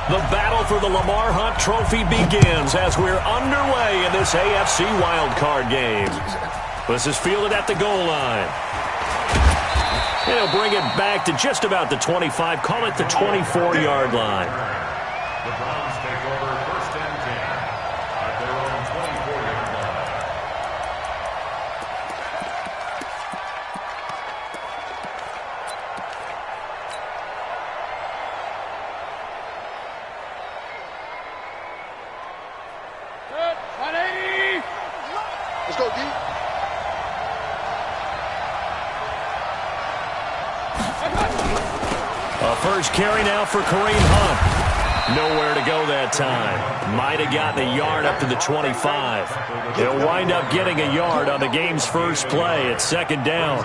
The battle for the Lamar Hunt Trophy begins as we're underway in this AFC wildcard game. This is fielded at the goal line. He'll bring it back to just about the 25, call it the 24-yard line. The Browns take over 1st and 10 at their own 24-yard line. Let's go, D. A first carry now for Kareem Hunt. Nowhere to go that time. Might have gotten a yard up to the 25. He'll wind up getting a yard on the game's first play. It's 2nd down.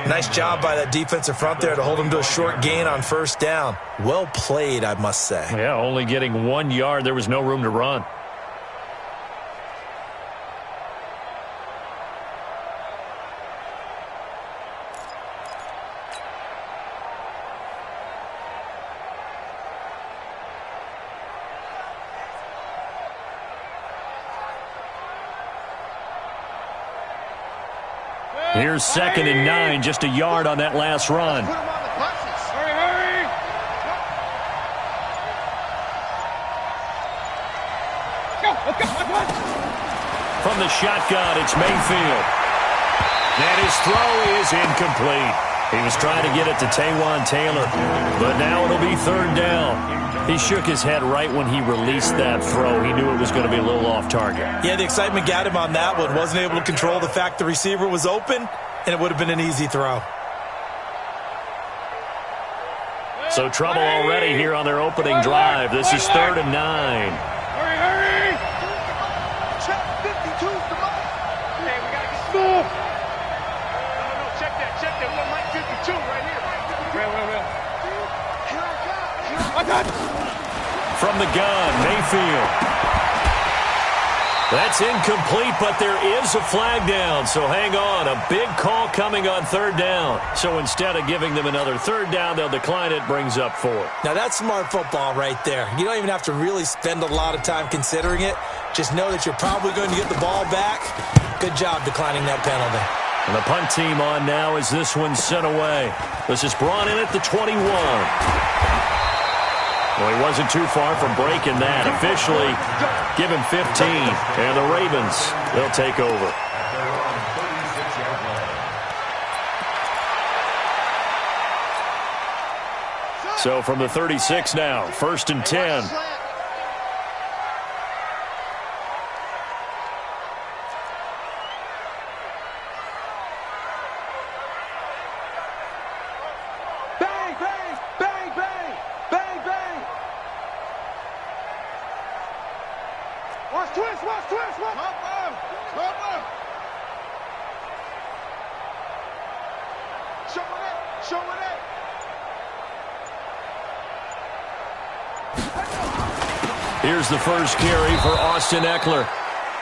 Nice job by that defensive front there to hold him to a short gain on 1st down. Well played, I must say. Yeah, only getting 1 yard. There was no room to run. Here's 2nd and 9, just a yard on that last run. Hurry! From the shotgun, it's Mayfield. And his throw is incomplete. He was trying to get it to KingTaylor, but now it'll be 3rd down. He shook his head right when he released that throw. He knew it was going to be a little off target. Yeah, the excitement got him on that one. Wasn't able to control the fact the receiver was open, and it would have been an easy throw. So trouble already here on their opening drive. This is 3rd and 9. Hurry! Check 52, come on. Hey, we got to get school. No, check that. We got Mike 52 right here. Well. I got it. From the gun, Mayfield. That's incomplete, but there is a flag down, so hang on. A big call coming on 3rd down. So instead of giving them another 3rd down, they'll decline it, brings up 4. Now, that's smart football right there. You don't even have to really spend a lot of time considering it. Just know that you're probably going to get the ball back. Good job declining that penalty. And the punt team on now as this one's sent away. This is brought in at the 21. Well, he wasn't too far from breaking that. Officially, give him 15. And the Ravens, they'll take over. So from the 36 now, 1st and 10. Watch twist. Show it. Here's the first carry for Austin Eckler.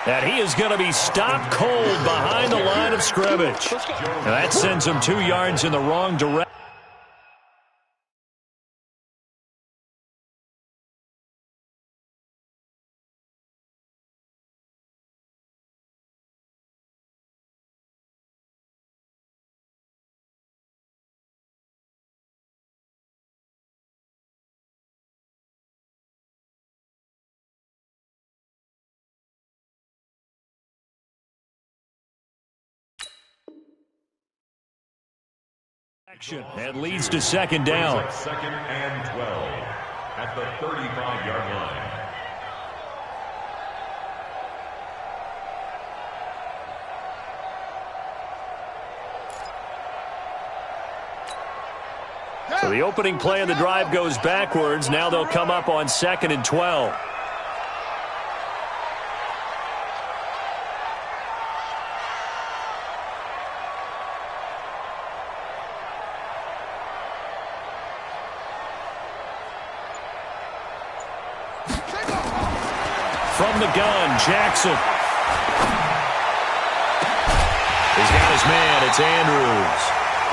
And he is going to be stopped cold behind the line of scrimmage. And that sends him 2 yards in the wrong direction. And leads to 2nd down. 2nd and 12 at the 35-yard line. So the opening play of the drive goes backwards. Now they'll come up on 2nd and 12. From the gun, Jackson. He's got his man. It's Andrews.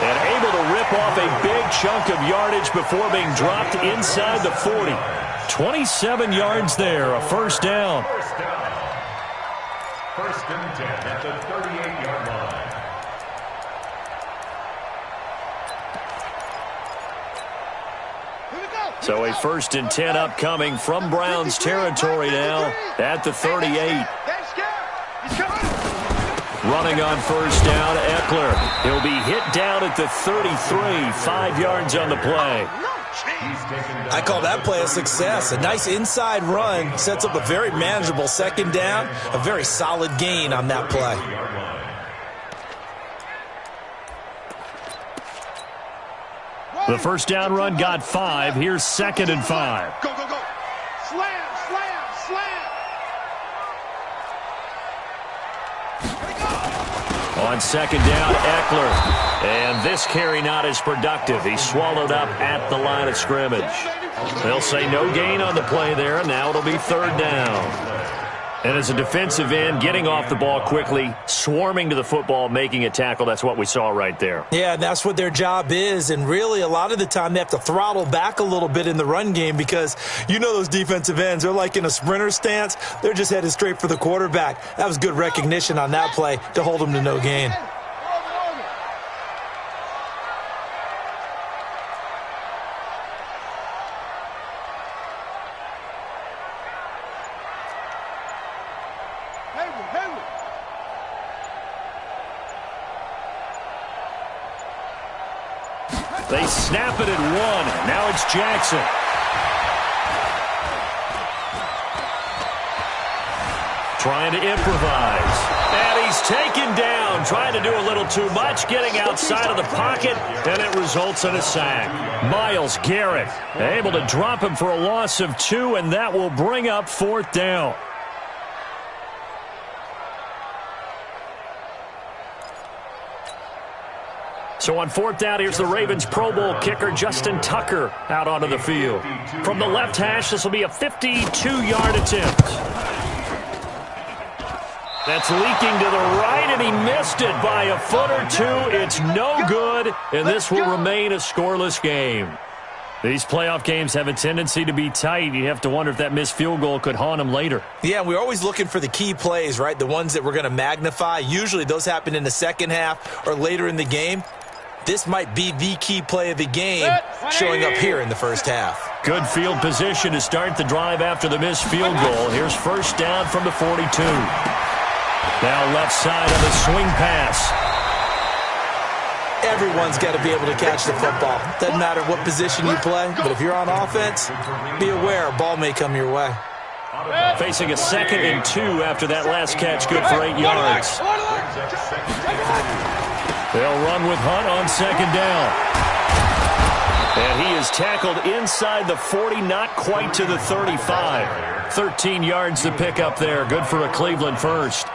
And able to rip off a big chunk of yardage before being dropped inside the 40. 27 yards there, a first down. First and 10 at the 38-yard line. So a first and 10 upcoming from Browns territory now at the 38. Running on first down, Eckler. He'll be hit down at the 33, 5 yards on the play. I call that play a success. A nice inside run sets up a very manageable second down, a very solid gain on that play. The first down run got 5. Here's second and 5. Go, go, go. Slam, slam, slam. On second down, Eckler. And this carry not as productive. He's swallowed up at the line of scrimmage. They'll say no gain on the play there. Now it'll be third down. And as a defensive end, getting off the ball quickly, swarming to the football, making a tackle, that's what we saw right there. Yeah, that's what their job is. And really, a lot of the time, they have to throttle back a little bit in the run game because you know those defensive ends, they're like in a sprinter stance. They're just headed straight for the quarterback. That was good recognition on that play to hold them to no gain. They snap it at 1. Now it's Jackson. Trying to improvise. And he's taken down. Trying to do a little too much. Getting outside of the pocket. And it results in a sack. Myles Garrett able to drop him for a loss of 2. And that will bring up fourth down. So on fourth down, here's the Ravens Pro Bowl kicker, Justin Tucker, out onto the field. From the left hash, this will be a 52-yard attempt. That's leaking to the right, and he missed it by a foot or 2. It's no good, and this will remain a scoreless game. These playoff games have a tendency to be tight. You have to wonder if that missed field goal could haunt them later. Yeah, we're always looking for the key plays, right? The ones that we're going to magnify. Usually those happen in the second half or later in the game. This might be the key play of the game showing up here in the first half. Good field position to start the drive after the missed field goal. Here's first down from the 42. Now left side of the swing pass. Everyone's got to be able to catch the football. Doesn't matter what position you play, but if you're on offense, be aware a ball may come your way. Facing a second and 2 after that last catch, good for 8 yards. They'll run with Hunt on second down. And he is tackled inside the 40, not quite to the 35. 13 yards to pick up there. Good for a Cleveland first.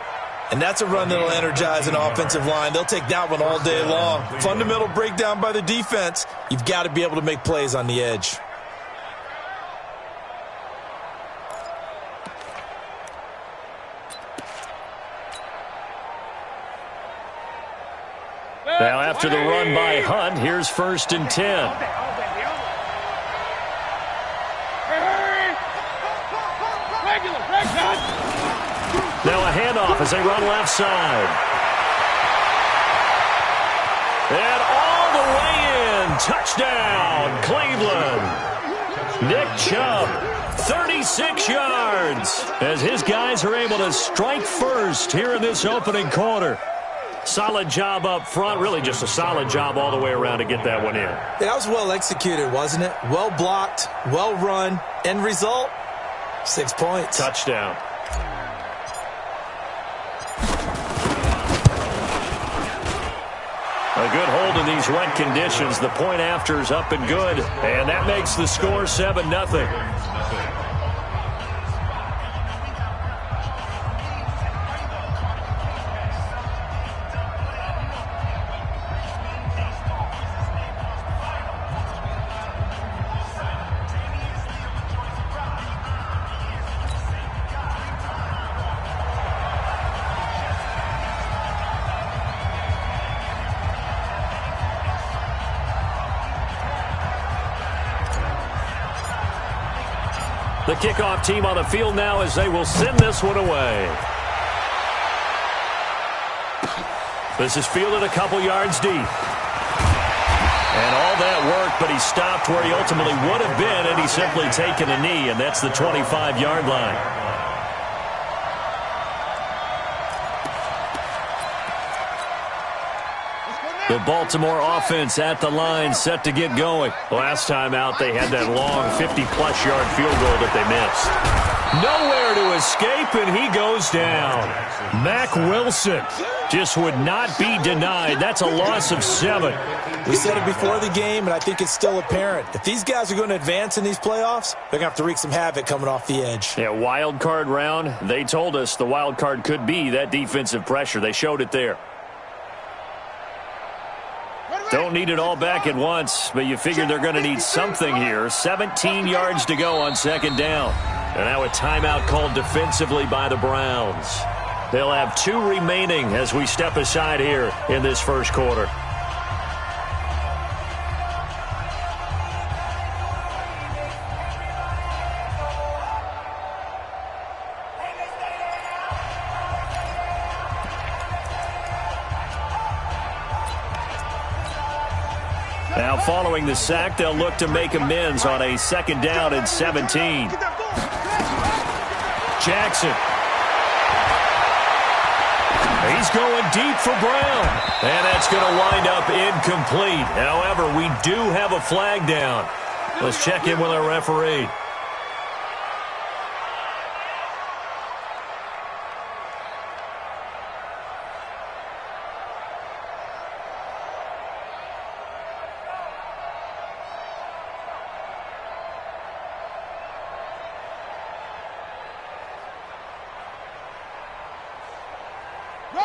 And that's a run that'll energize an offensive line. They'll take that one all day long. Fundamental breakdown by the defense. You've got to be able to make plays on the edge. Now after the run by Hunt, here's first and 10. Now a handoff as they run left side. And all the way in. Touchdown, Cleveland. Nick Chubb, 36 yards, as his guys are able to strike first here in this opening quarter. Solid job up front, really just a solid job all the way around to get that one in. That was well executed, wasn't it? Well blocked, well run. End result, 6 points. Touchdown. A good hold in these wet conditions. The point after is up and good, and that makes the score 7-0. The kickoff team on the field now as they will send this one away. This is fielded a couple yards deep. And all that work, but he stopped where he ultimately would have been, and he's simply taken a knee, and that's the 25-yard line. The Baltimore offense at the line, set to get going. Last time out, they had that long 50-plus yard field goal that they missed. Nowhere to escape, and he goes down. Mack Wilson just would not be denied. That's a loss of 7. We said it before the game, and I think it's still apparent. If these guys are going to advance in these playoffs, they're going to have to wreak some havoc coming off the edge. Yeah, wild card round. They told us the wild card could be that defensive pressure. They showed it there. Don't need it all back at once, but you figure they're going to need something here. 17 yards to go on second down. And now a timeout called defensively by the Browns. They'll have 2 remaining as we step aside here in this first quarter. Now following the sack, they'll look to make amends on a second down and 17. Jackson. He's going deep for Brown. And that's going to wind up incomplete. However, we do have a flag down. Let's check in with our referee.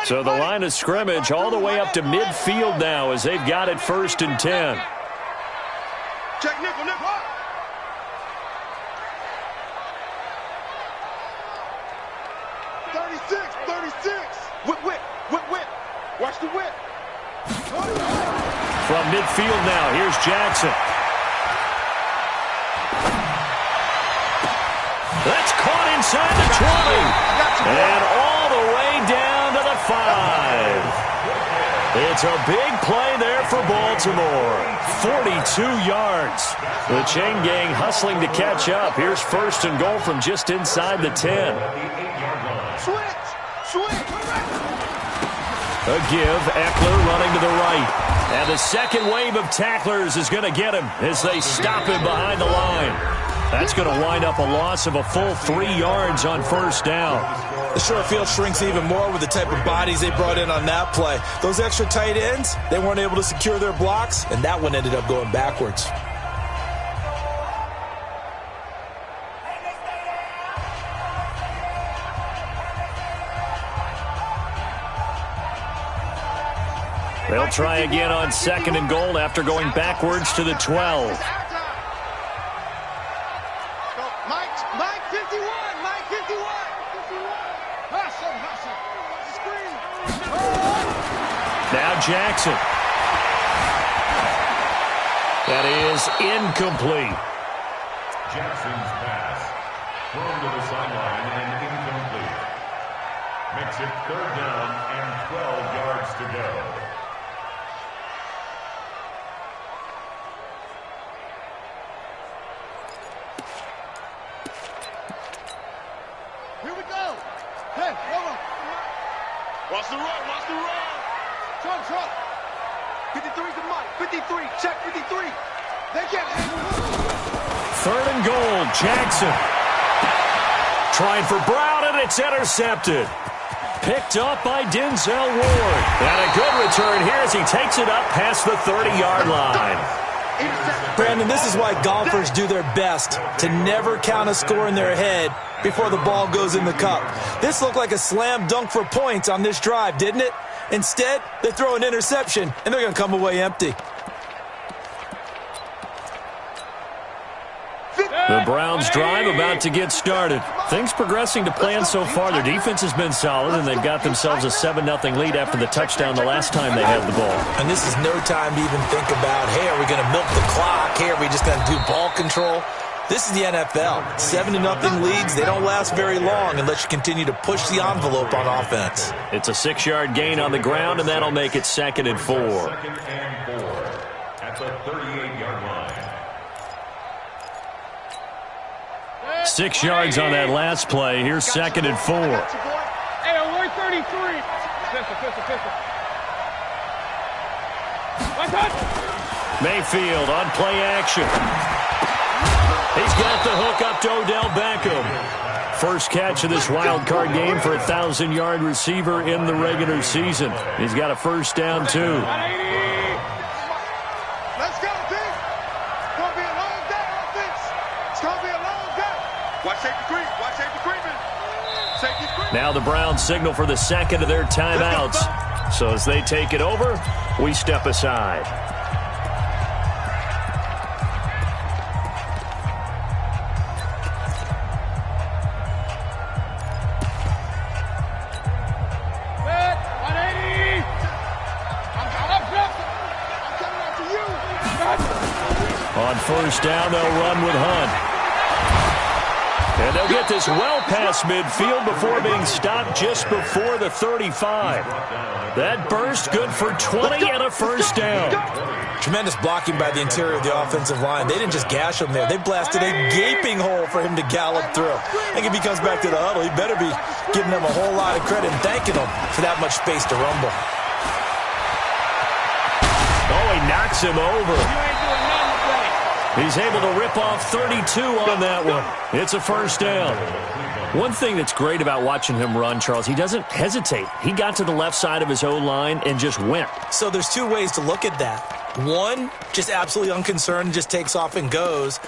So the line of scrimmage all the way up to midfield now as they've got it 1st and 10. Check nickel, nickel. 36. Whip. Watch the whip. From midfield now, here's Jackson. That's caught inside the 20. And all the way down to the 5. It's a big play there for Baltimore. 42 yards. The chain gang hustling to catch up. Here's 1st and goal from just inside the 10. Switch. A give, Eckler running to the right. And the second wave of tacklers is going to get him as they stop him behind the line. That's going to wind up a loss of a full 3 yards on 1st down. The short field shrinks even more with the type of bodies they brought in on that play. Those extra tight ends, they weren't able to secure their blocks, and that one ended up going backwards. They'll try again on 2nd and goal after going backwards to the 12. Mike 51. Now Jackson. That is incomplete. Jackson's pass thrown to the sideline and incomplete. Makes it 3rd down and 12 yards to go. Here we go. Hey, hold on. Watch the run. Trump. 53's the Mike. 53. Check 53. They can't. 3rd and goal, Jackson. Trying for Brown, and it's intercepted. Picked up by Denzel Ward. And a good return here as he takes it up past the 30-yard line. Brandon, this is why golfers do their best to never count a score in their head before the ball goes in the cup. This looked like a slam dunk for points on this drive, didn't it? Instead, they throw an interception, and they're going to come away empty. The Browns drive about to get started. Things progressing to plan so far. Their defense has been solid, and they've got themselves a 7-0 lead after the touchdown the last time they had the ball. And this is no time to even think about, hey, are we going to milk the clock? Hey, are we just going to do ball control? This is the NFL. 7-0 leads, they don't last very long unless you continue to push the envelope on offense. It's a 6-yard gain on the ground, and that'll make it 2nd and 4. 2nd and 4 at the 38-yard line. 6 yards on that last play. Here's 2nd and 4. Hey, alert 33. Pistol. One touch. Mayfield on play action. He's got the hook up to Odell Beckham. First catch of this wild card game for a 1,000-yard receiver in the regular season. He's got a first down, too. Let's go, team. It's going to be a long day on offense. It's going to be a long day. Watch safety creep. Watch safety creeping. Safety creep. Now the Browns signal for the second of their timeouts. So as they take it over, we step aside. On first down, they'll run with Hunt. And they'll get this well past midfield before being stopped just before the 35. That burst good for 20 and a first down. Tremendous blocking by the interior of the offensive line. They didn't just gash him there. They blasted a gaping hole for him to gallop through. I think if he comes back to the huddle, he better be giving them a whole lot of credit and thanking them for that much space to rumble. Oh, he knocks him over. He's able to rip off 32 on that one. It's a first down. One thing that's great about watching him run, Charles, he doesn't hesitate. He got to the left side of his O-line and just went. So there's two ways to look at that. One, just absolutely unconcerned, just takes off and goes.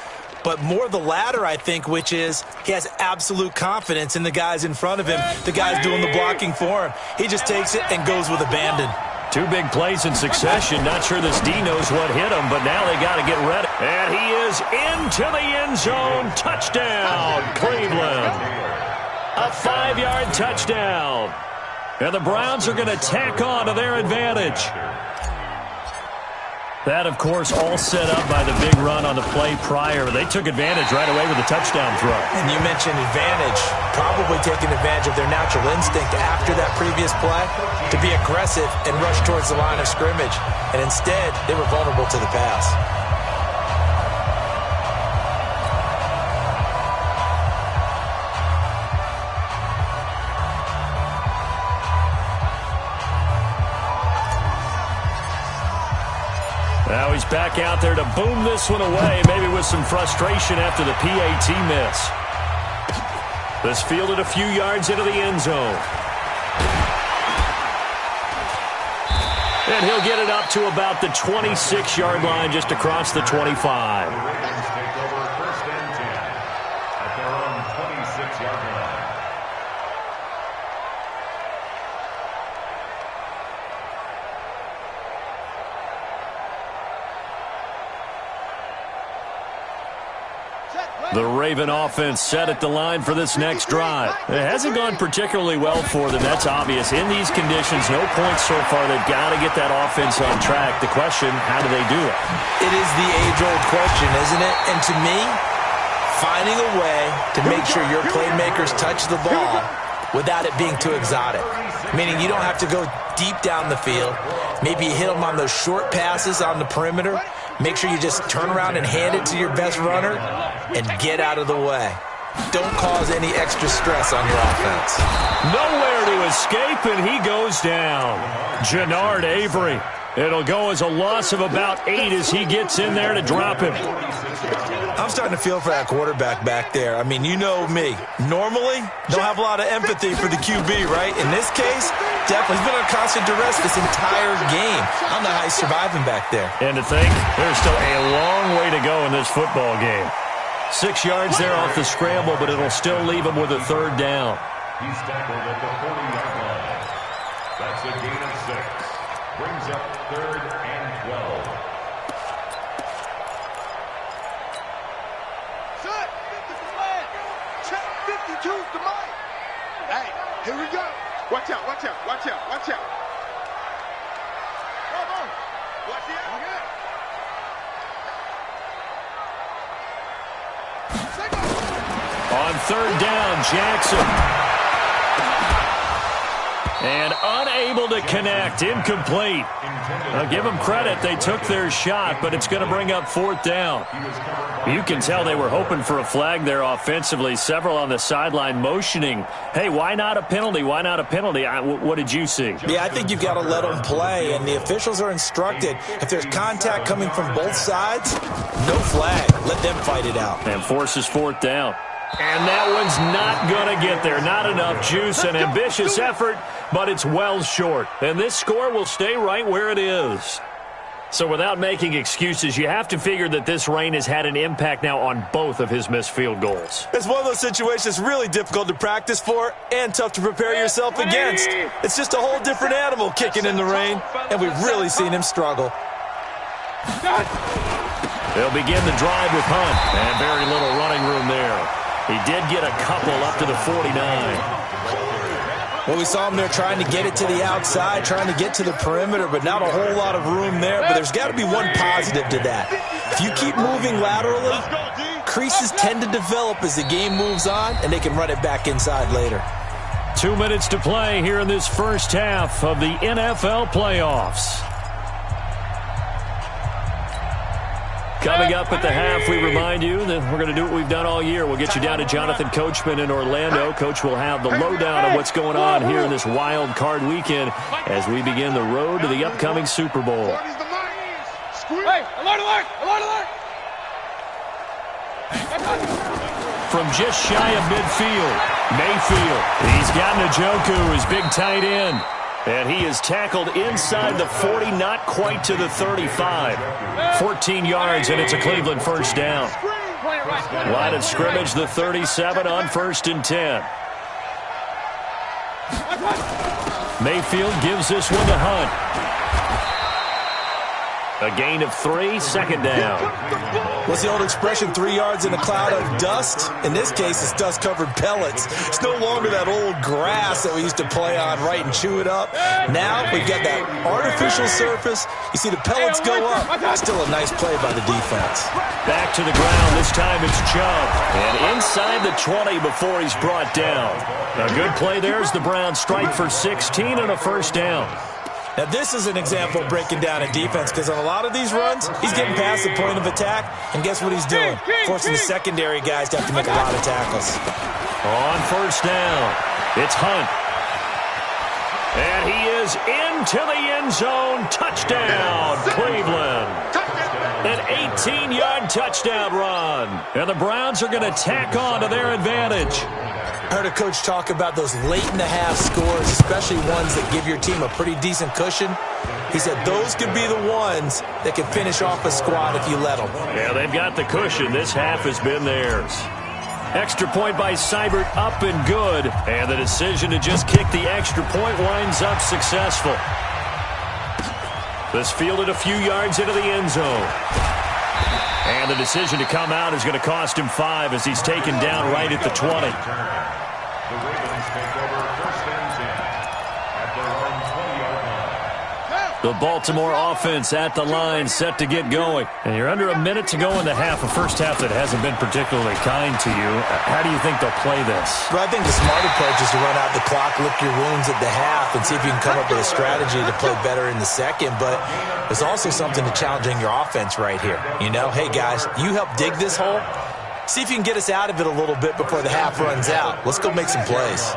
But more the latter, I think, which is he has absolute confidence in the guys in front of him, the guys doing the blocking for him. He just takes it and goes with abandon. 2 big plays in succession. Not sure this D knows what hit him, but now they got to get ready. And he is into the end zone. Touchdown, Cleveland. A 5-yard touchdown. And the Browns are going to tack on to their advantage. That, of course, all set up by the big run on the play prior. They took advantage right away with the touchdown throw. And you mentioned advantage, probably taking advantage of their natural instinct after that previous play to be aggressive and rush towards the line of scrimmage. And instead, they were vulnerable to the pass. Now he's back out there to boom this one away, maybe with some frustration after the PAT miss. This fielded a few yards into the end zone. And he'll get it up to about the 26-yard line, just across the 25. Ravens take over 1st and 10 at their own 26-yard line. The Raven offense set at the line for this next drive. It hasn't gone particularly well for them. That's obvious. In these conditions, no points so far. They've got to get that offense on track. The question, how do they do it? It is the age-old question, isn't it? And to me, finding a way to make sure your playmakers touch the ball without it being too exotic. Meaning you don't have to go deep down the field. Maybe you hit them on those short passes on the perimeter. Make sure you just turn around and hand it to your best runner and get out of the way. Don't cause any extra stress on your offense. Nowhere to escape, and he goes down. Jannard Avery. It'll go as a loss of about 8 as he gets in there to drop him. I'm starting to feel for that quarterback back there. I mean, you know me. Normally, don't have a lot of empathy for the QB, right? In this case, definitely. He's been on constant duress this entire game. I don't know how he's surviving back there. And to think, there's still a long way to go in this football game. 6 yards there off the scramble, but it'll still leave him with a 3rd down. He's tackled at the 40-yard line. That's a gain of 6. Brings up 3rd and 12. Set. 50 to Mike. Check 52 to Mike. Hey, here we go. Watch out, watch out, watch out, watch out. Come on. Watch it. Okay. On third down, Jackson. And unable to connect, incomplete. Now, give them credit, they took their shot, but it's going to bring up fourth down. You can tell they were hoping for a flag there offensively. Several on the sideline motioning, hey, why not a penalty? Why not a penalty? What did you see? Yeah, I think you've got to let them play, and the officials are instructed. If there's contact coming from both sides, no flag. Let them fight it out. And forces fourth down. And that one's not going to get there. Not enough juice. An ambitious effort, but it's well short. And this score will stay right where it is. So without making excuses, you have to figure that this rain has had an impact now on both of his missed field goals. It's one of those situations really difficult to practice for and tough to prepare yourself against. It's just a whole different animal kicking in the rain, and we've really seen him struggle. They'll begin the drive with Hunt, and very little running room there. He did get a couple up to the 49. Well, we saw him there trying to get it to the outside, trying to get to the perimeter, but not a whole lot of room there. But there's got to be one positive to that. If you keep moving laterally, creases tend to develop as the game moves on, and they can run it back inside later. 2 minutes to play here in this first half of the NFL playoffs. Coming up at the half, we remind you that we're going to do what we've done all year. We'll get you down to Jonathan Coachman in Orlando. Coach will have the lowdown on what's going on here in this wild card weekend as we begin the road to the upcoming Super Bowl. Hey, alert, alert, alert, alert. From just shy of midfield, Mayfield. He's got Njoku, his big tight end. And he is tackled inside the 40, not quite to the 35. 14 yards, and it's a Cleveland first down. Line of scrimmage, the 37 on 1st and 10. Mayfield gives this one to Hunt. A gain of 3, second down. What's the old expression, 3 yards in a cloud of dust? In this case, it's dust-covered pellets. It's no longer that old grass that we used to play on, right, and chew it up. Now we've got that artificial surface. You see the pellets go up. Still a nice play by the defense. Back to the ground. This time it's Chubb. And inside the 20 before he's brought down. A good play there as the Browns strike for 16 and a first down. Now, this is an example of breaking down a defense because on a lot of these runs, he's getting past the point of attack, and guess what he's doing? Forcing the secondary guys to have to make a lot of tackles. On first down, it's Hunt. And he is into the end zone. Touchdown, Cleveland. An 18-yard touchdown run. And the Browns are going to tack on to their advantage. I heard a coach talk about those late-in-the-half scores, especially ones that give your team a pretty decent cushion. He said those could be the ones that can finish off a squad if you let them. Yeah, they've got the cushion. This half has been theirs. Extra point by Seibert, up and good. And the decision to just kick the extra point winds up successful. This fielded a few yards into the end zone. And the decision to come out is going to cost him 5 as he's taken down right at the 20. The Ravens take over 1st and 10 at their own 20-yard line. The Baltimore offense at the line, set to get going. And you're under a minute to go in the half, a first half that hasn't been particularly kind to you. How do you think they'll play this? Well, I think the smart approach is to run out the clock, lick your wounds at the half, and see if you can come up with a strategy to play better in the second. But there's also something to challenging your offense right here. You know, hey, guys, you help dig this hole. See if you can get us out of it a little bit before the half runs out. Let's go make some plays.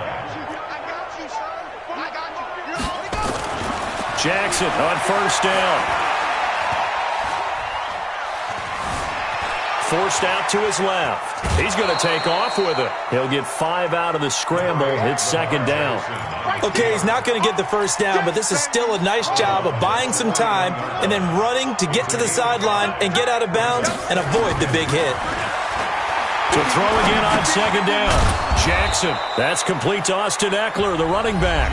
Jackson on first down. Forced out to his left. He's going to take off with it. He'll get 5 out of the scramble. It's second down. Okay, he's not going to get the first down, but this is still a nice job of buying some time and then running to get to the sideline and get out of bounds and avoid the big hit. To throw again on second down. Jackson. That's complete to Austin Eckler, the running back.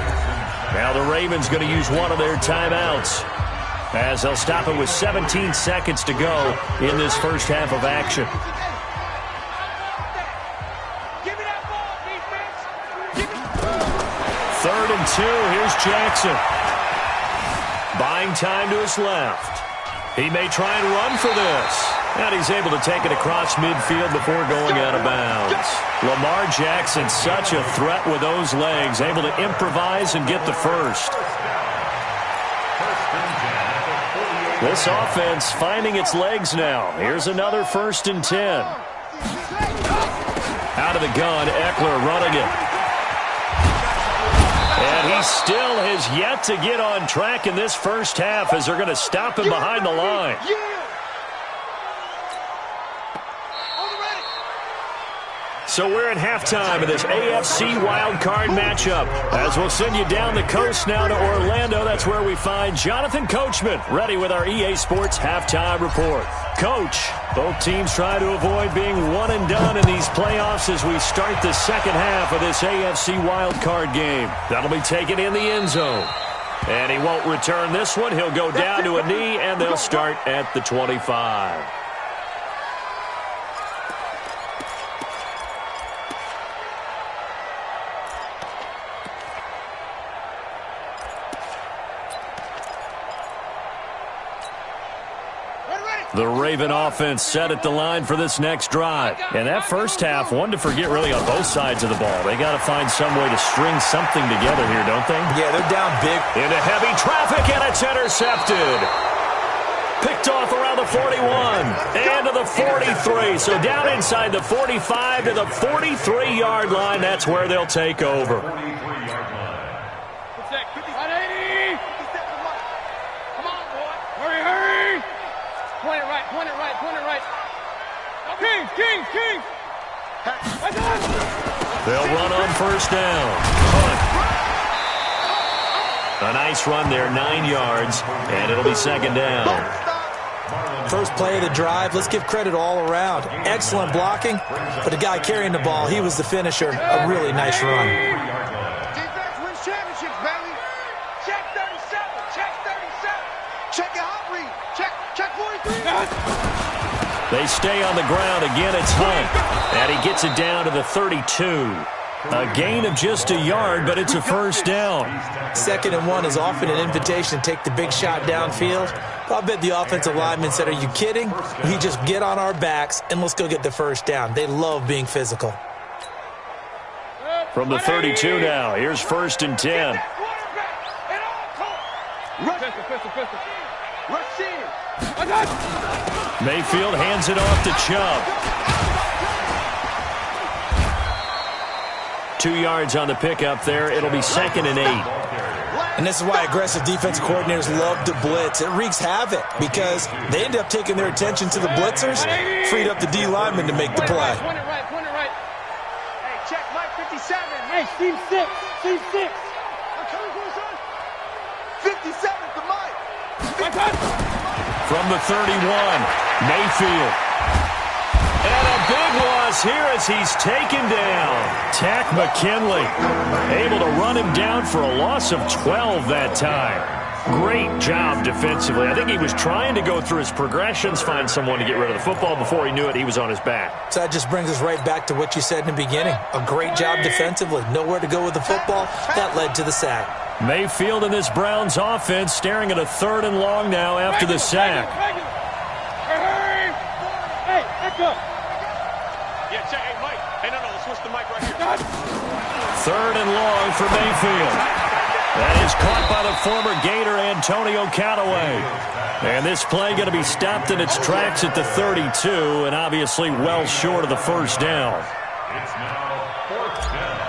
Now the Ravens going to use one of their timeouts as they'll stop it with 17 seconds to go in this first half of action. Third and 2. Here's Jackson. Buying time to his left. He may try and run for this. And he's able to take it across midfield before going out of bounds. Lamar Jackson, such a threat with those legs, able to improvise and get the first. This offense finding its legs now. Here's another 1st and 10. Out of the gun, Eckler running it. And he still has yet to get on track in this first half as they're going to stop him behind the line. So we're at halftime of this AFC wildcard matchup. As we'll send you down the coast now to Orlando, that's where we find Jonathan Coachman ready with our EA Sports halftime report. Coach, both teams try to avoid being one and done in these playoffs as we start the second half of this AFC wildcard game. That'll be taken in the end zone. And he won't return this one. He'll go down to a knee, and they'll start at the 25. The Raven offense set at the line for this next drive. And that first half, one to forget really on both sides of the ball. They got to find some way to string something together here, don't they? Yeah, they're down big. Into heavy traffic, and it's intercepted. Picked off around the 41 and to the 43. So down inside the 45 to the 43-yard line. That's where they'll take over. King! They'll run on first down. A nice run there, 9 yards, and it'll be second down. First play of the drive, let's give credit all around. Excellent blocking, but the guy carrying the ball, he was the finisher. A really nice run. Defense wins championships, baby. Check 37. Check your hot read. Check 43. They stay on the ground. Again, it's Hunt. And he gets it down to the 32. A gain of just a yard, but it's a first down. 2nd and 1 is often an invitation to take the big shot downfield. I'll bet the offensive lineman said, are you kidding? We just get on our backs and let's go get the first down. They love being physical. From the 32 now, here's 1st and 10. Mayfield hands it off to Chubb. 2 yards on the pickup there. It'll be 2nd and 8. And this is why aggressive defensive coordinators love to blitz. It wreaks havoc because they end up taking their attention to the blitzers, freed up the D lineman to make the play. Point it right. Hey, check Mike 57. Hey, Steve 6. 57 to Mike. From the 31, Mayfield. And a big loss here as he's taken down. Tack McKinley able to run him down for a loss of 12 that time. Great job defensively. I think he was trying to go through his progressions, find someone to get rid of the football. Before he knew it, he was on his back. So that just brings us right back to what you said in the beginning. A great job defensively. Nowhere to go with the football. That led to the sack. Mayfield in this Browns offense staring at a 3rd and long now after the sack. Hey, echo. Yeah, check. Hey, Mike. Hey, no, let's switch the mic right here. 3rd and long for Mayfield. That is caught by the former Gator Antonio Callaway. And this play going to be stopped in its tracks at the 32, and obviously well short of the first down. It's now 4th down.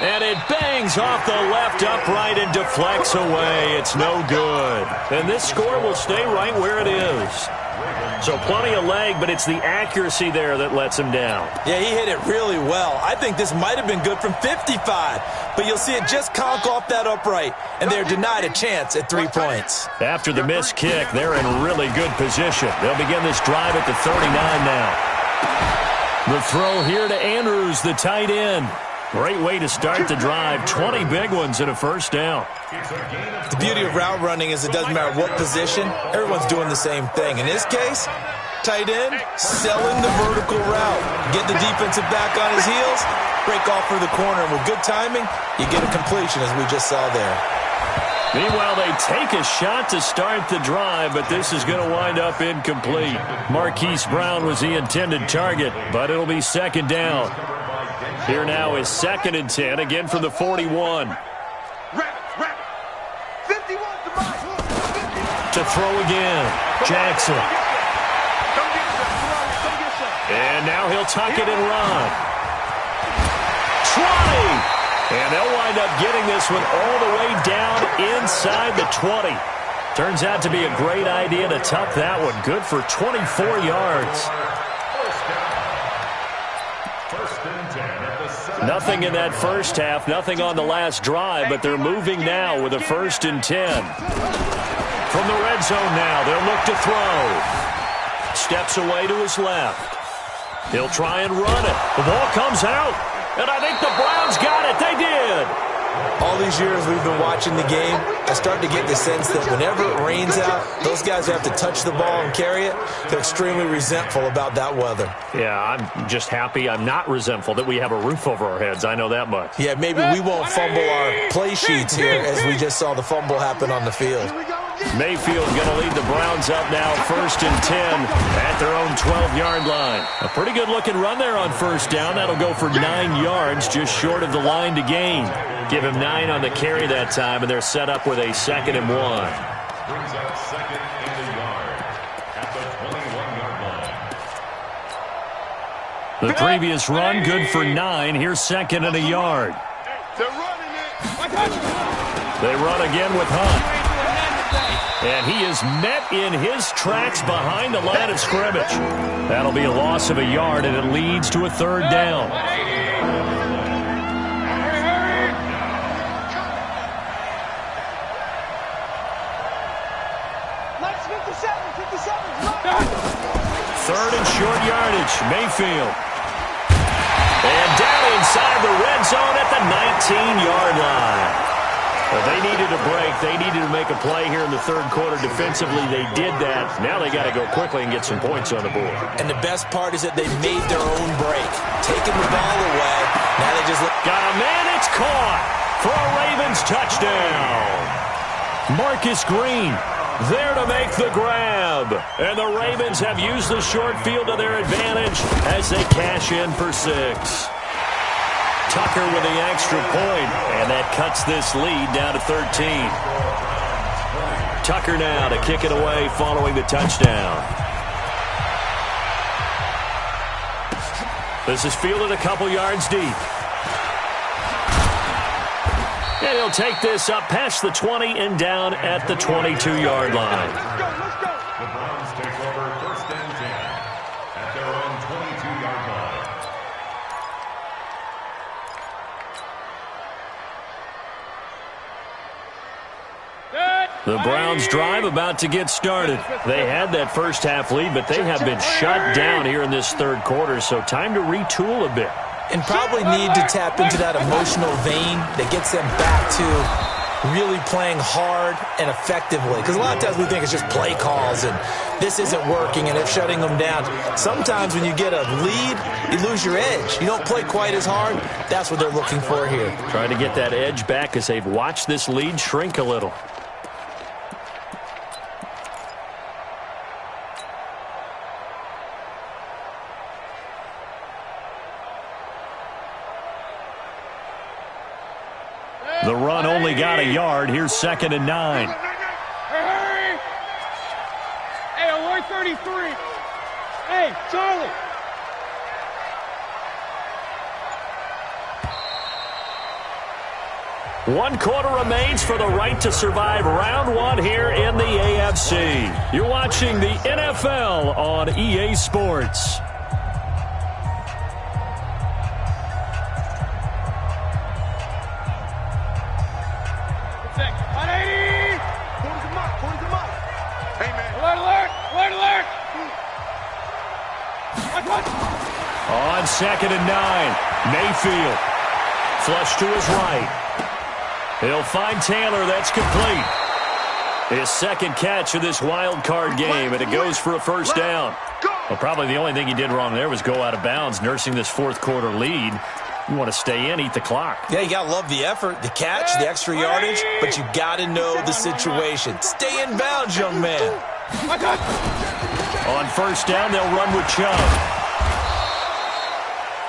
And it bangs off the left upright and deflects away. It's no good. And this score will stay right where it is. So plenty of leg, but it's the accuracy there that lets him down. Yeah, he hit it really well. I think this might have been good from 55, but you'll see it just conk off that upright, and they're denied a chance at 3 points. After the missed kick, they're in really good position. They'll begin this drive at the 39 now. The throw here to Andrews, the tight end. Great way to start the drive. 20 big ones and a first down. The beauty of route running is it doesn't matter what position. Everyone's doing the same thing. In this case, tight end, selling the vertical route. Get the defensive back on his heels, break off for the corner. And with good timing, you get a completion as we just saw there. Meanwhile, they take a shot to start the drive, but this is going to wind up incomplete. Marquise Brown was the intended target, but it'll be second down. Here now is 2nd and 10, again from the 41. To throw again, Jackson. And now he'll tuck it and run. 20! And they'll wind up getting this one all the way down inside the 20. Turns out to be a great idea to tuck that one. Good for 24 yards. Nothing in that first half, nothing on the last drive, but they're moving now with a 1st and 10. From the red zone now, they'll look to throw. Steps away to his left. He'll try and run it. The ball comes out. And I think the Browns got it. They did. All these years we've been watching the game, I start to get the sense that whenever it rains out, those guys who have to touch the ball and carry it, they're extremely resentful about that weather. Yeah, I'm just happy I'm not resentful that we have a roof over our heads. I know that much. Yeah, maybe we won't fumble our play sheets here as we just saw the fumble happen on the field. Mayfield going to lead the Browns up now, 1st and 10 at their own 12-yard line. A pretty good-looking run there on 1st down. That'll go for 9 yards, just short of the line to gain. Give him 9 on the carry that time, and they're set up with a 2nd and 1. Brings up 2nd and a yard at the 21-yard line. The previous run, good for 9. Here's 2nd and a yard. They're running it. They run again with Hunt. And he is met in his tracks behind the line of scrimmage. That'll be a loss of a yard, and it leads to a 3rd down. Third and short yardage, Mayfield. And down inside the red zone at the 19-yard line. Well, they needed a break. They needed to make a play here in the 3rd quarter. Defensively, they did that. Now they got to go quickly and get some points on the board. And the best part is that they made their own break. Taking the ball away. Now they just got a man. It's caught for a Ravens touchdown. Marcus Green there to make the grab. And the Ravens have used the short field to their advantage as they cash in for 6. Tucker with the extra point, and that cuts this lead down to 13. Tucker now to kick it away following the touchdown. This is fielded a couple yards deep. And he'll take this up past the 20 and down at the 22-yard line. The Browns take over 1st and 10 at their own 22-yard line. The Browns drive about to get started. They had that first half lead, but they have been shut down here in this 3rd quarter, so time to retool a bit. and probably need to tap into that emotional vein that gets them back to really playing hard and effectively. Because a lot of times we think it's just play calls and this isn't working and they're shutting them down. Sometimes when you get a lead, you lose your edge. You don't play quite as hard. That's what they're looking for here. Trying to get that edge back as they've watched this lead shrink a little. The run only got a yard. Here's 2nd and 9. Hey, 133. Hey, Charlie. One quarter remains for the right to survive round one here in the AFC. You're watching the NFL on EA Sports. On 2nd and 9, Mayfield. Flush to his right. He'll find Taylor. That's complete. His second catch of this wild card game, and it goes for a first down. Well, probably the only thing he did wrong there was go out of bounds, nursing this fourth quarter lead. You want to stay in, eat the clock. Yeah, you got to love the effort, the catch, the extra yardage, but you got to know the situation. Stay in bounds, young man. On first down, they'll run with Chubb.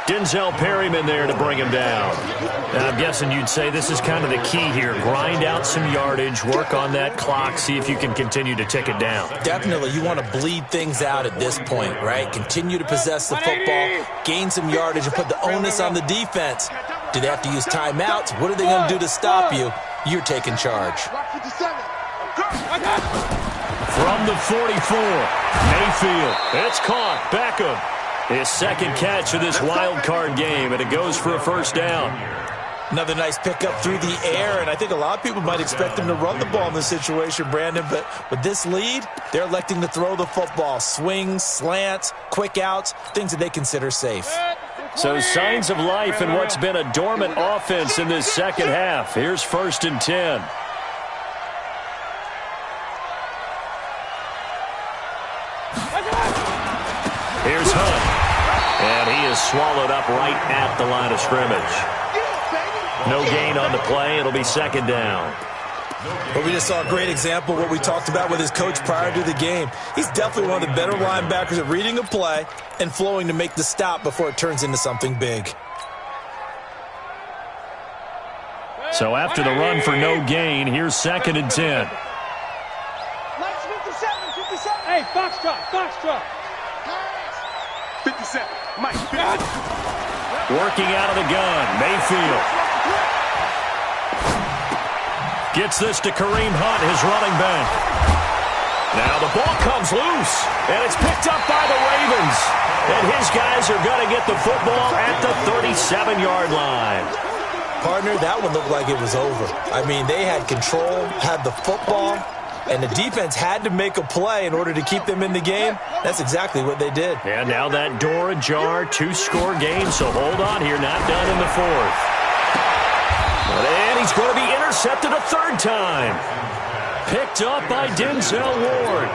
Denzel Perryman there to bring him down. Now, I'm guessing you'd say this is kind of the key here. Grind out some yardage, work on that clock, see if you can continue to tick it down. Definitely. You want to bleed things out at this point, right? Continue to possess the football, gain some yardage, and put the onus on the defense. Do they have to use timeouts? What are they going to do to stop you? You're taking charge. From the 44, Mayfield. It's caught. Beckham. His second catch of this wild card game, and it goes for a first down. Another nice pickup through the air, and I think a lot of people might expect him to run the ball in this situation, Brandon, but with this lead, they're electing to throw the football. Swings, slants, quick outs, things that they consider safe. So signs of life in what's been a dormant offense in this second half. Here's 1st and 10. Here's Hunt. And he is swallowed up right at the line of scrimmage. No gain on the play. It'll be second down. But we just saw a great example of what we talked about with his coach prior to the game. He's definitely one of the better linebackers at reading a play and flowing to make the stop before it turns into something big. So after the run for no gain, here's 2nd and 10. Hey, Foxtrot. 57. Mike. Working out of the gun, Mayfield. Gets this to Kareem Hunt, his running back. Now the ball comes loose, and it's picked up by the Ravens. And his guys are going to get the football at the 37-yard line. Partner, that one looked like it was over. I mean, they had control, had the football, and the defense had to make a play in order to keep them in the game. That's exactly what they did. And now that door ajar, 2-score game, so hold on here, not done in the 4th. And he's going to be intercepted a 3rd time. Picked up by Denzel Ward.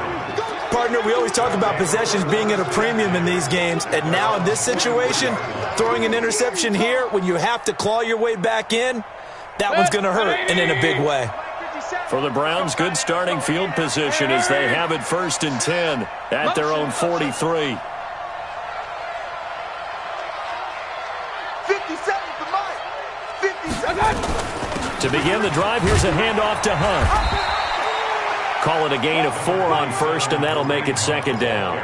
Partner, we always talk about possessions being at a premium in these games, and now in this situation, throwing an interception here when you have to claw your way back in, that one's going to hurt, and in a big way. For the Browns, good starting field position as they have it 1st and 10 at their own 43. 57 for Mike. 57. To begin the drive, here's a handoff to Hunt. Call it a gain of 4 on 1st, and that'll make it 2nd down.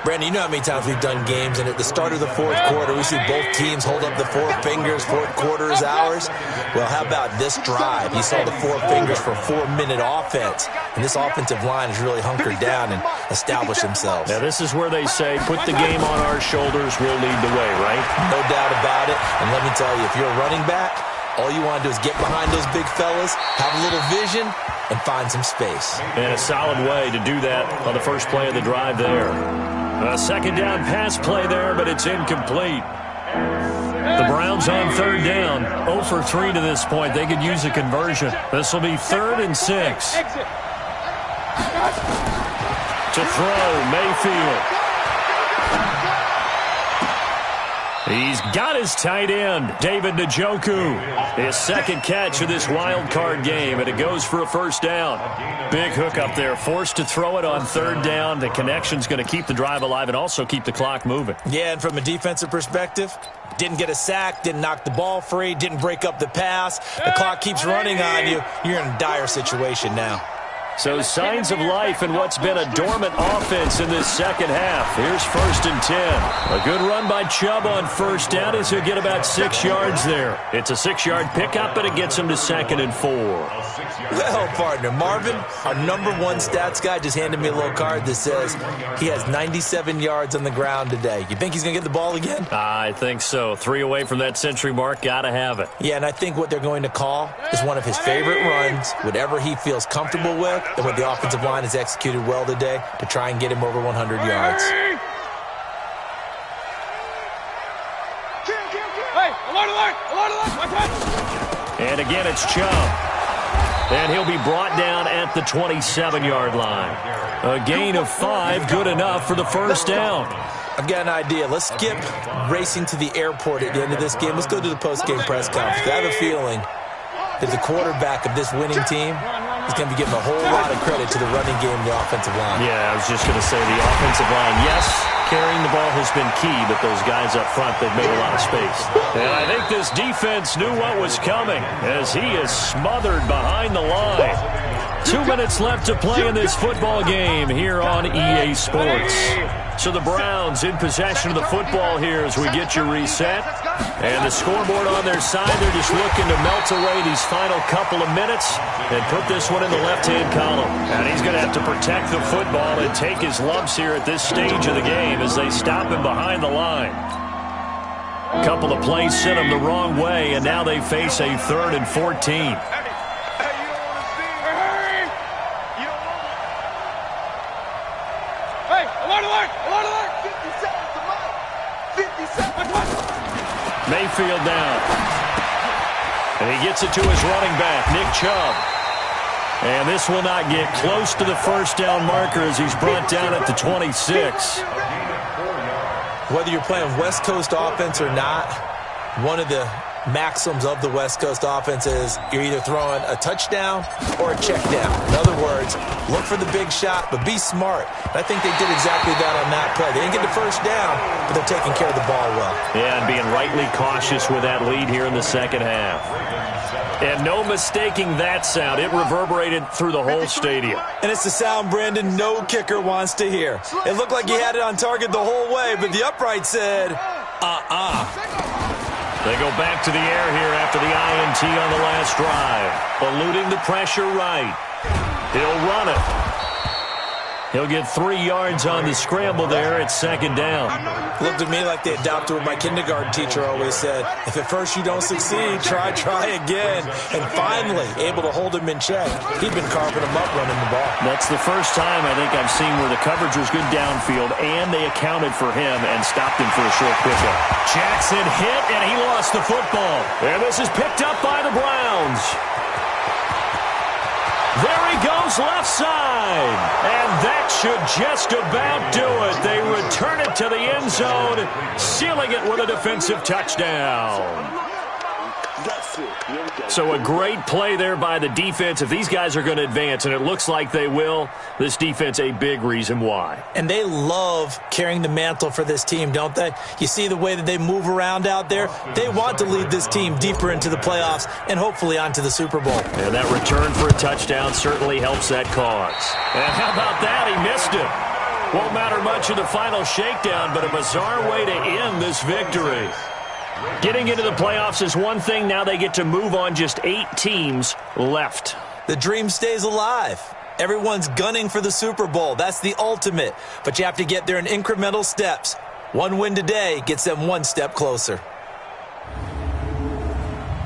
Brandon, you know how many times we've done games, and at the start of the 4th quarter, we see both teams hold up the 4 fingers, 4th quarter is ours. Well, how about this drive? You saw the 4 fingers for a 4-minute offense, and this offensive line has really hunkered down and established themselves. Now, this is where they say, put the game on our shoulders, we'll lead the way, right? No doubt about it, and let me tell you, if you're a running back, all you want to do is get behind those big fellas, have a little vision, and find some space. And a solid way to do that on the first play of the drive there. A 2nd down pass play there, but it's incomplete. The Browns on 3rd down, 0 for 3 to this point. They could use a conversion. This will be 3rd and 6. To throw, Mayfield. He's got his tight end, David Njoku. His 2nd catch of this wild card game, and it goes for a 1st down. Big hook up there, forced to throw it on 3rd down. The connection's going to keep the drive alive and also keep the clock moving. Yeah, and from a defensive perspective, didn't get a sack, didn't knock the ball free, didn't break up the pass. The clock keeps running on you. You're in a dire situation now. So signs of life in what's been a dormant offense in this second half. Here's 1st and 10. A good run by Chubb on 1st down as he'll get about 6 yards there. It's a 6-yard pickup, but it gets him to 2nd and 4. Well, partner, Marvin, our #1 stats guy, just handed me a little card that says he has 97 yards on the ground today. You think he's going to get the ball again? I think so. 3 away from that century mark. Got to have it. Yeah, and I think what they're going to call is one of his favorite runs, whatever he feels comfortable with, and what the offensive line has executed well today to try and get him over 100 yards. Hey, alert! And again, it's Chubb. And he'll be brought down at the 27-yard line. A gain of 5, good enough for the 1st down. I've got an idea. Let's skip racing to the airport at the end of this game. Let's go to the post-game press conference. I have a feeling that the quarterback of this winning team is going to be giving a whole lot of credit to the running game and the offensive line. Yeah, I was just going to say the offensive line, yes, carrying the ball has been key, but those guys up front, they've made a lot of space. And I think this defense knew what was coming as he is smothered behind the line. 2 minutes left to play in this football game here on EA Sports. So the Browns in possession of the football here as we get you reset. And the scoreboard on their side, they're just looking to melt away these final couple of minutes and put this one in the left-hand column. And he's going to have to protect the football and take his lumps here at this stage of the game as they stop him behind the line. A couple of plays sent him the wrong way, and now they face a 3rd and 14. Mayfield down. And he gets it to his running back, Nick Chubb. And this will not get close to the first down marker as he's brought down at the 26. Whether you're playing West Coast offense or not, one of the maxims of the West Coast offense is you're either throwing a touchdown or a check down. In other words, look for the big shot, but be smart. And I think they did exactly that on that play. They didn't get the first down, but they're taking care of the ball well. Yeah, and being rightly cautious with that lead here in the second half. And no mistaking that sound. It reverberated through the whole stadium. And it's the sound Brandon no kicker wants to hear. It looked like he had it on target the whole way, but the upright said, They go back to the air here after the INT on the last drive. Eluding the pressure right. He'll run it. He'll get 3 yards on the scramble there at second down. Looked at me like they adopted what my kindergarten teacher always said. If at first you don't succeed, try again. And finally, able to hold him in check. He'd been carving him up running the ball. That's the first time I think I've seen where the coverage was good downfield, and they accounted for him and stopped him for a short pickup. Jackson hit, and he lost the football. And this is picked up by the Browns. There he goes left side. And that should just about do it. They return it to the end zone, sealing it with a defensive touchdown. So a great play there by the defense. If these guys are going to advance, and it looks like they will, this defense a big reason why. And they love carrying the mantle for this team, don't they? You see the way that they move around out there? They want to lead this team deeper into the playoffs and hopefully onto the Super Bowl. And that return for a touchdown certainly helps that cause. And how about that? He missed it. Won't matter much in the final shakedown, but a bizarre way to end this victory. Getting into the playoffs is one thing. Now they get to move on. Just 8 teams left. The dream stays alive. Everyone's gunning for the Super Bowl. That's the ultimate. But you have to get there in incremental steps. One win today gets them one step closer.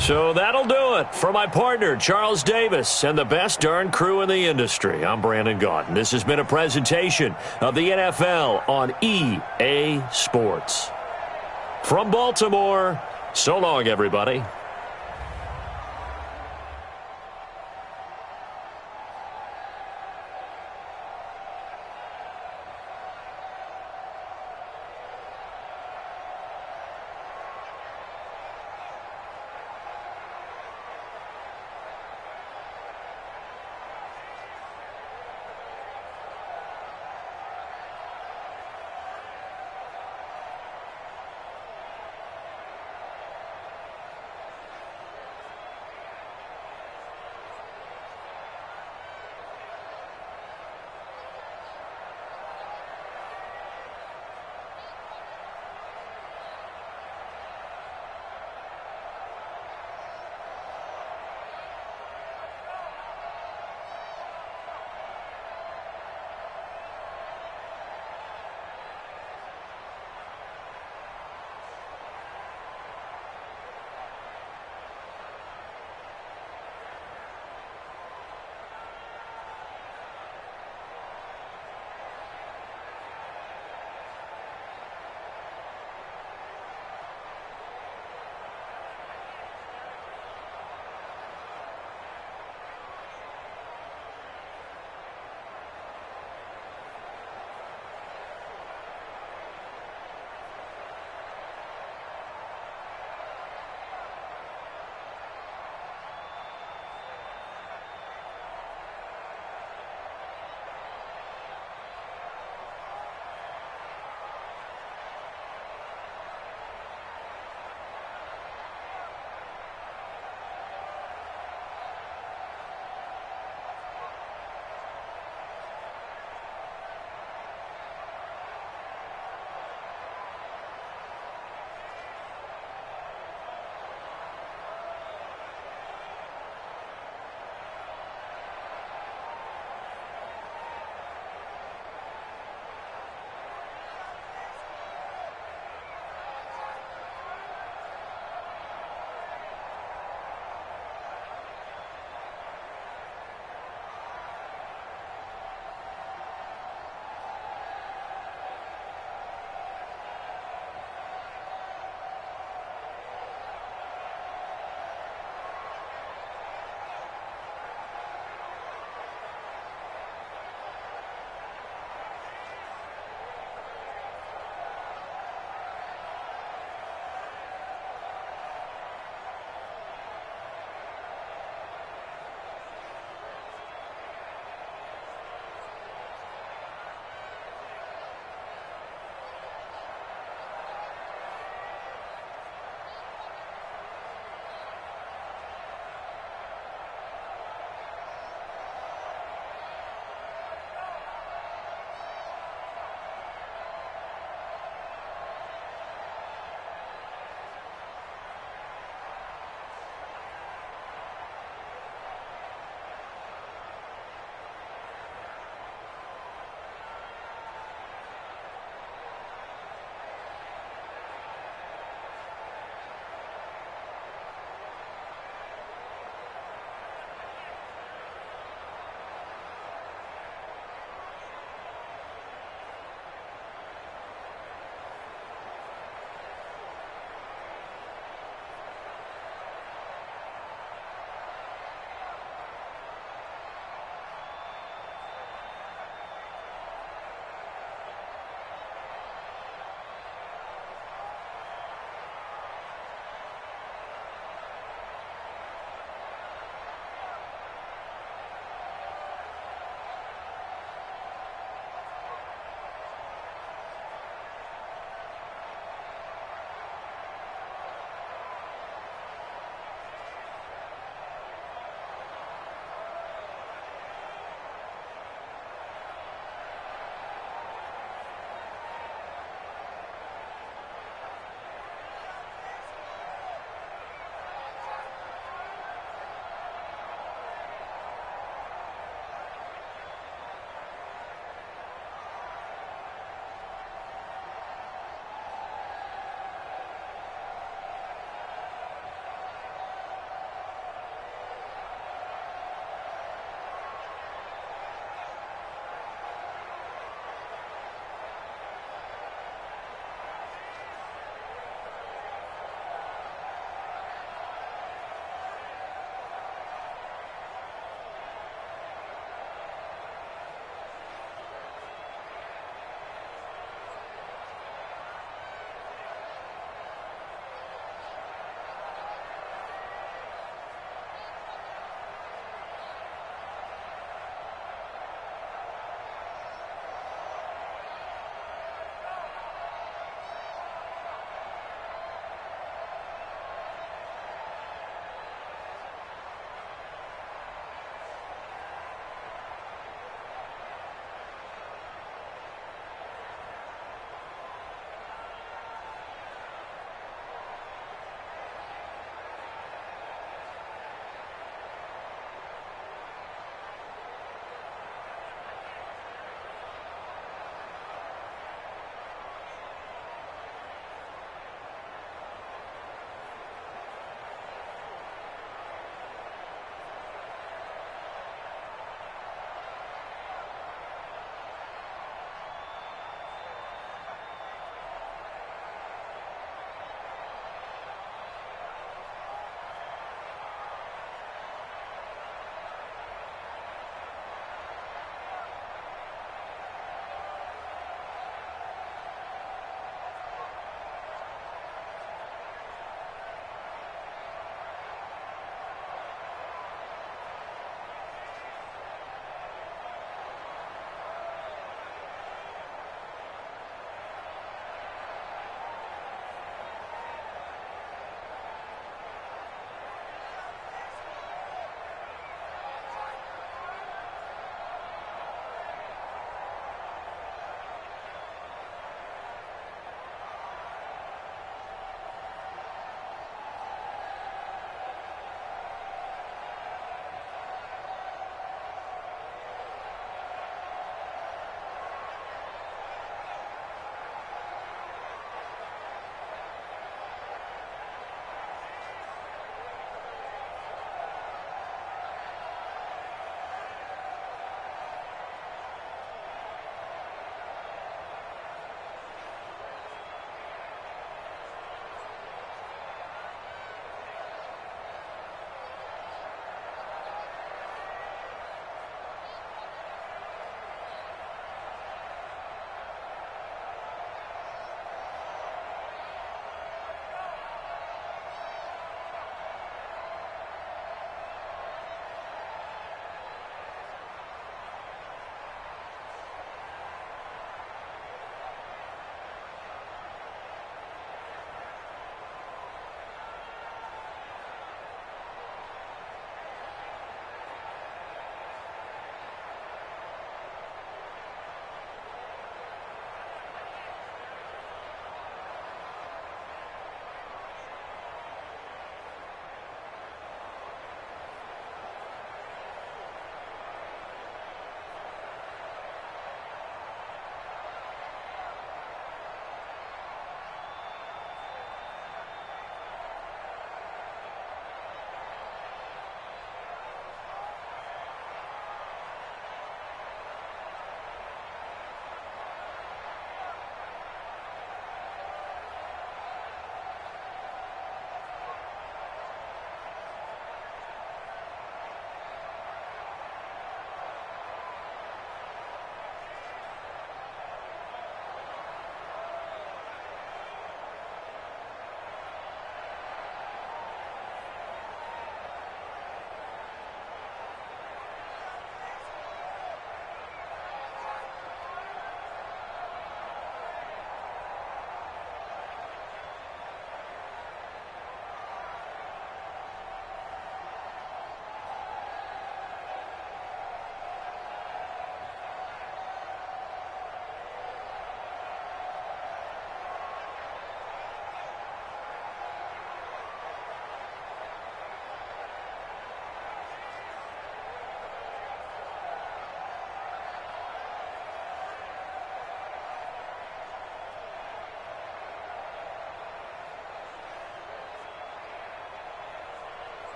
So that'll do it for my partner, Charles Davis, and the best darn crew in the industry. I'm Brandon Gaudin. This has been a presentation of the NFL on EA Sports. From Baltimore, so long, everybody.